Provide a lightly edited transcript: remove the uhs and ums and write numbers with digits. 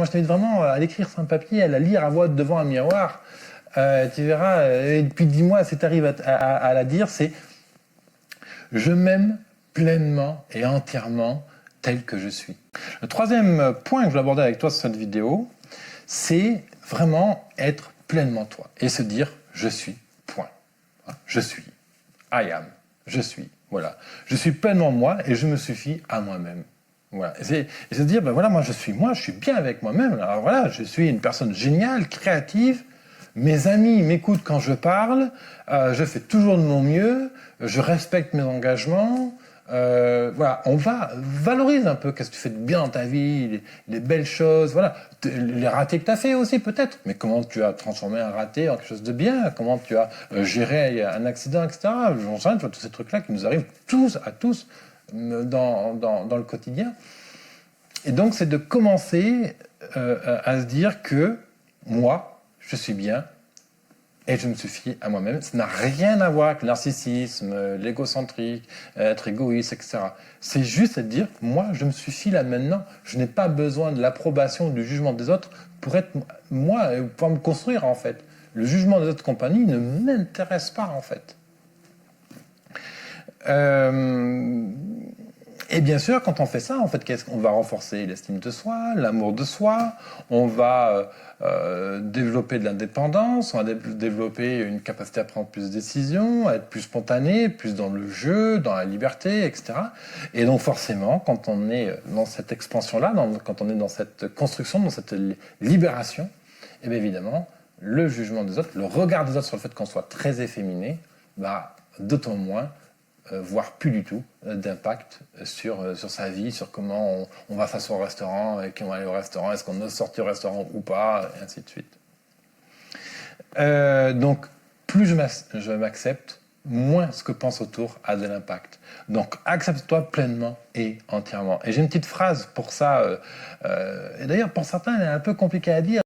Moi, je t'invite vraiment à l'écrire sur un papier, à la lire à voix haute devant un miroir. Tu verras, et puis dis-moi si tu arrives à la dire, c'est « Je m'aime pleinement et entièrement tel que je suis ». Le troisième point que je voulais aborder avec toi sur cette vidéo, c'est vraiment être pleinement toi et se dire « je suis », point. Je suis, I am, je suis, voilà. Je suis pleinement moi et je me suffis à moi-même. Voilà. Et se dire, ben voilà, moi, je suis bien avec moi-même. Alors voilà, je suis une personne géniale, créative. Mes amis m'écoutent quand je parle. Je fais toujours de mon mieux. Je respecte mes engagements. Voilà, valorise un peu qu'est-ce que tu fais de bien dans ta vie, les belles choses, voilà, les ratés que tu as fait aussi peut-être, mais comment tu as transformé un raté en quelque chose de bien, comment tu as géré un accident, etc. J'en sais rien, tu vois, tous ces trucs-là qui nous arrivent à tous dans le quotidien. Et donc c'est de commencer à se dire que moi, je suis bien, et je me suffis à moi-même. Ça n'a rien à voir avec le narcissisme, l'égocentrique, être égoïste, etc. C'est juste à dire, moi, je me suffis là maintenant. Je n'ai pas besoin de l'approbation, du jugement des autres pour être moi, pour me construire, en fait. Le jugement des autres compagnies ne m'intéresse pas, en fait. Et bien sûr, quand on fait ça, en fait, qu'est-ce qu'on va renforcer l'estime de soi, l'amour de soi, on va développer de l'indépendance, on va développer une capacité à prendre plus de décisions, à être plus spontané, plus dans le jeu, dans la liberté, etc. Et donc forcément, quand on est dans cette expansion-là, quand on est dans cette construction, dans cette libération, et bien évidemment, le jugement des autres, le regard des autres sur le fait qu'on soit très efféminé, bah, d'autant moins voire plus du tout d'impact sur sa vie, sur comment on va face au restaurant, et qu'on va aller au restaurant, est-ce qu'on ose sortir au restaurant ou pas, et ainsi de suite. Donc, plus je m'accepte, moins ce que pense autour a de l'impact. Donc, accepte-toi pleinement et entièrement. Et j'ai une petite phrase pour ça, et d'ailleurs, pour certains, elle est un peu compliquée à dire.